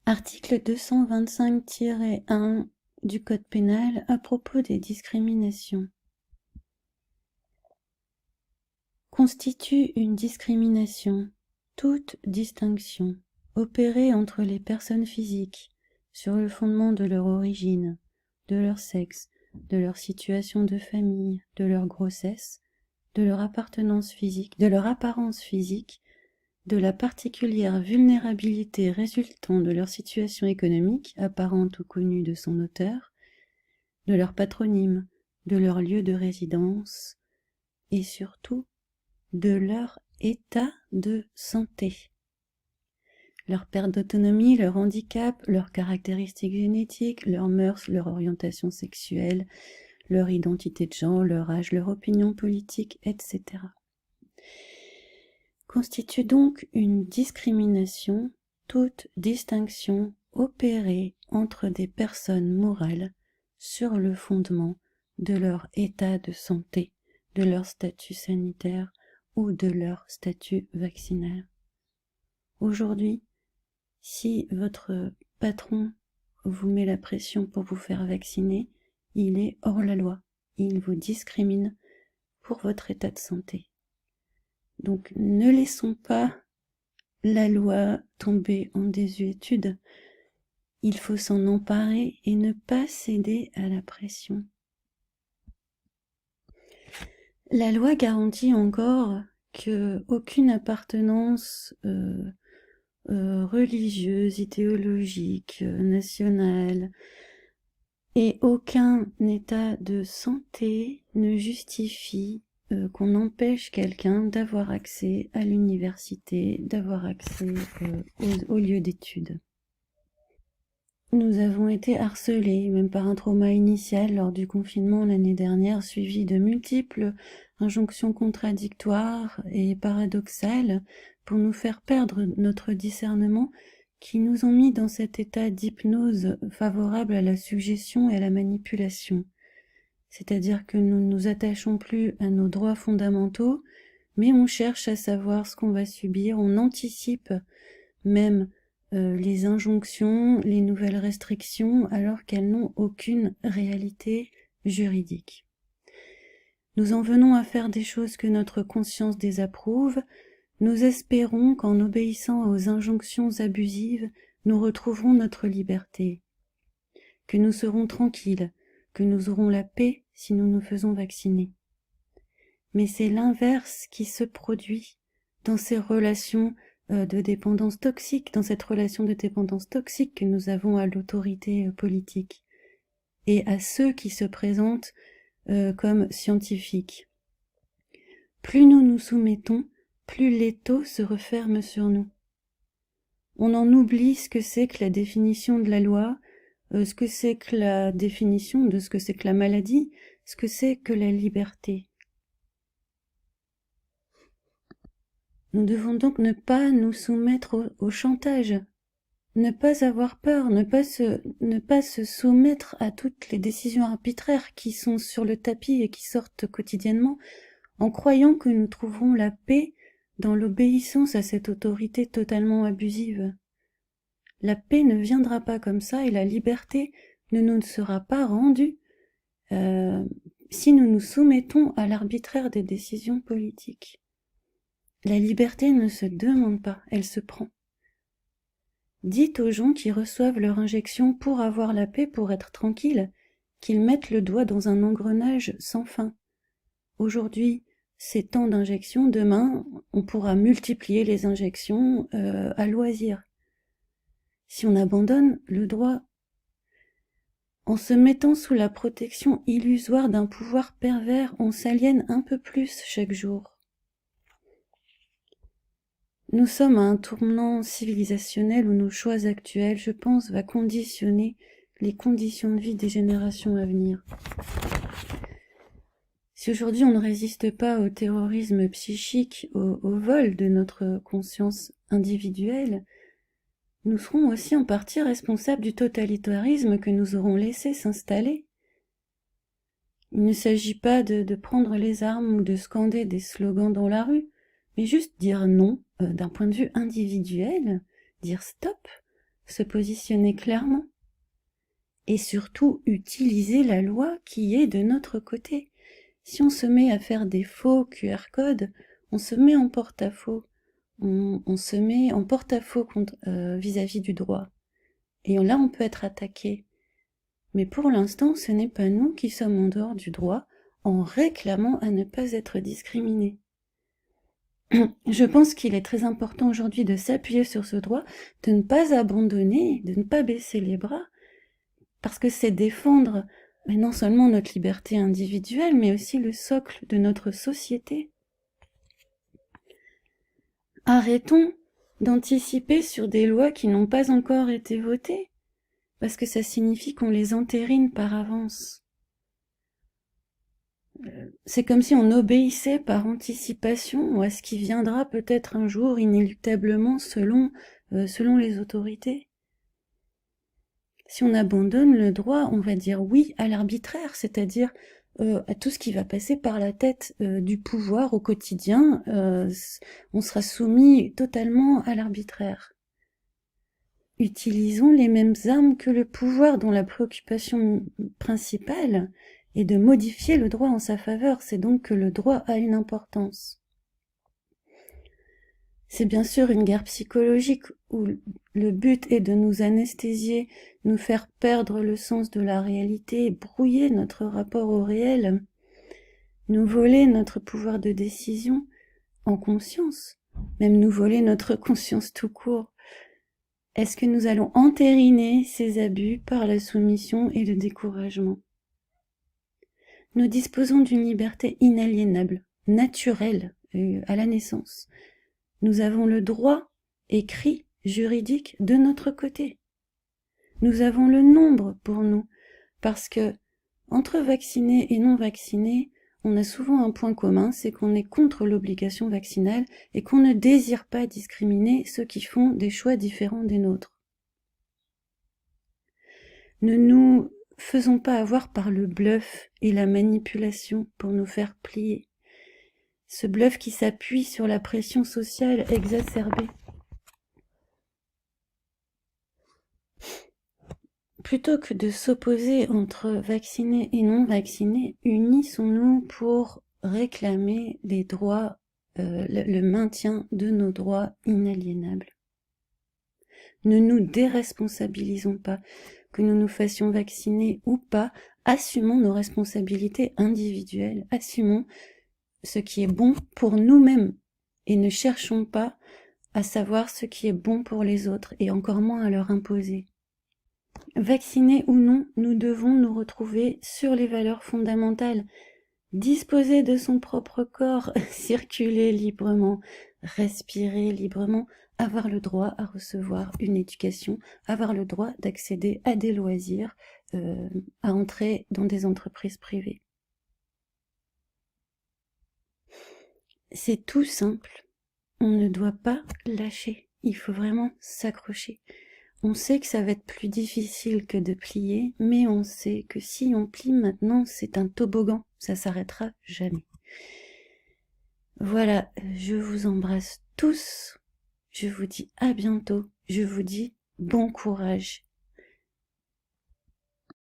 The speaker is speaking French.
Article 225-1 du Code pénal à propos des discriminations. Constitue une discrimination toute distinction opérée entre les personnes physiques sur le fondement de leur origine, de leur sexe, de leur situation de famille, de leur grossesse, de leur appartenance physique, de leur apparence physique, de la particulière vulnérabilité résultant de leur situation économique, apparente ou connue de son auteur, de leur patronyme, de leur lieu de résidence, et surtout de leur état de santé. Leur perte d'autonomie, leur handicap, leurs caractéristiques génétiques, leurs mœurs, leur orientation sexuelle, leur identité de genre, leur âge, leur opinion politique, etc. Constitue donc une discrimination, toute distinction opérée entre des personnes morales sur le fondement de leur état de santé, de leur statut sanitaire ou de leur statut vaccinal. Aujourd'hui, si votre patron vous met la pression pour vous faire vacciner, il est hors la loi. Il vous discrimine pour votre état de santé. Donc ne laissons pas la loi tomber en désuétude. Il faut s'en emparer et ne pas céder à la pression. La loi garantit encore qu'aucune appartenance religieuse, idéologique, nationale et aucun état de santé ne justifie qu'on empêche quelqu'un d'avoir accès à l'université, d'avoir accès aux lieux d'études. Nous avons été harcelés, même par un trauma initial lors du confinement l'année dernière, suivi de multiples injonctions contradictoires et paradoxales pour nous faire perdre notre discernement, qui nous ont mis dans cet état d'hypnose favorable à la suggestion et à la manipulation. C'est-à-dire que nous ne nous attachons plus à nos droits fondamentaux, mais on cherche à savoir ce qu'on va subir, on anticipe même les injonctions, les nouvelles restrictions, alors qu'elles n'ont aucune réalité juridique. Nous en venons à faire des choses que notre conscience désapprouve. Nous espérons qu'en obéissant aux injonctions abusives, nous retrouverons notre liberté, que nous serons tranquilles, que nous aurons la paix si nous nous faisons vacciner. Mais c'est l'inverse qui se produit dans ces relations de dépendance toxique, dans cette relation de dépendance toxique que nous avons à l'autorité politique et à ceux qui se présentent comme scientifiques. Plus nous nous soumettons, plus l'étau se referme sur nous. On en oublie ce que c'est que la définition de la loi, ce que c'est que la définition de ce que c'est que la maladie, ce que c'est que la liberté. Nous devons donc ne pas nous soumettre au chantage, ne pas avoir peur, ne pas se soumettre à toutes les décisions arbitraires qui sont sur le tapis et qui sortent quotidiennement, en croyant que nous trouverons la paix dans l'obéissance à cette autorité totalement abusive. La paix ne viendra pas comme ça et la liberté ne nous sera pas rendue si nous nous soumettons à l'arbitraire des décisions politiques. La liberté ne se demande pas, elle se prend. Dites aux gens qui reçoivent leur injection pour avoir la paix, pour être tranquilles, qu'ils mettent le doigt dans un engrenage sans fin. Aujourd'hui, c'est tant d'injections, demain, on pourra multiplier les injections à loisir. Si on abandonne le droit, en se mettant sous la protection illusoire d'un pouvoir pervers, on s'aliène un peu plus chaque jour. Nous sommes à un tournant civilisationnel où nos choix actuels, je pense, va conditionner les conditions de vie des générations à venir. Si aujourd'hui on ne résiste pas au terrorisme psychique, au vol de notre conscience individuelle, nous serons aussi en partie responsables du totalitarisme que nous aurons laissé s'installer. Il ne s'agit pas de prendre les armes ou de scander des slogans dans la rue, mais juste dire non d'un point de vue individuel, dire stop, se positionner clairement et surtout utiliser la loi qui est de notre côté. Si on se met à faire des faux QR codes, on se met en porte-à-faux. On se met en porte-à-faux vis-à-vis du droit. Et là, on peut être attaqué. Mais pour l'instant, ce n'est pas nous qui sommes en dehors du droit en réclamant à ne pas être discriminés. Je pense qu'il est très important aujourd'hui de s'appuyer sur ce droit, de ne pas abandonner, de ne pas baisser les bras, parce que c'est défendre non seulement notre liberté individuelle, mais aussi le socle de notre société. Arrêtons d'anticiper sur des lois qui n'ont pas encore été votées, parce que ça signifie qu'on les entérine par avance. C'est comme si on obéissait par anticipation à ce qui viendra peut-être un jour inéluctablement selon les autorités. Si on abandonne le droit, on va dire oui à l'arbitraire, c'est-à-dire à tout ce qui va passer par la tête du pouvoir au quotidien, on sera soumis totalement à l'arbitraire. Utilisons les mêmes armes que le pouvoir, dont la préoccupation principale est de modifier le droit en sa faveur. C'est donc que le droit a une importance. C'est bien sûr une guerre psychologique où le but est de nous anesthésier, nous faire perdre le sens de la réalité, brouiller notre rapport au réel, nous voler notre pouvoir de décision en conscience, même nous voler notre conscience tout court. Est-ce que nous allons entériner ces abus par la soumission et le découragement? Nous disposons d'une liberté inaliénable, naturelle, à la naissance. Nous avons le droit écrit, juridique, de notre côté. Nous avons le nombre pour nous, parce que entre vaccinés et non vaccinés, on a souvent un point commun, c'est qu'on est contre l'obligation vaccinale et qu'on ne désire pas discriminer ceux qui font des choix différents des nôtres. Ne nous faisons pas avoir par le bluff et la manipulation pour nous faire plier. Ce bluff qui s'appuie sur la pression sociale exacerbée. Plutôt que de s'opposer entre vaccinés et non vaccinés, unissons-nous pour réclamer les droits, le maintien de nos droits inaliénables. Ne nous déresponsabilisons pas, que nous nous fassions vacciner ou pas, assumons nos responsabilités individuelles, assumons ce qui est bon pour nous-mêmes et ne cherchons pas à savoir ce qui est bon pour les autres et encore moins à leur imposer. Vaccinés ou non, nous devons nous retrouver sur les valeurs fondamentales, disposer de son propre corps, circuler librement, respirer librement, avoir le droit à recevoir une éducation, avoir le droit d'accéder à des loisirs, à entrer dans des entreprises privées. C'est tout simple. On ne doit pas lâcher. Il faut vraiment s'accrocher. On sait que ça va être plus difficile que de plier, mais on sait que si on plie maintenant, c'est un toboggan. Ça s'arrêtera jamais. Voilà, je vous embrasse tous. Je vous dis à bientôt. Je vous dis bon courage.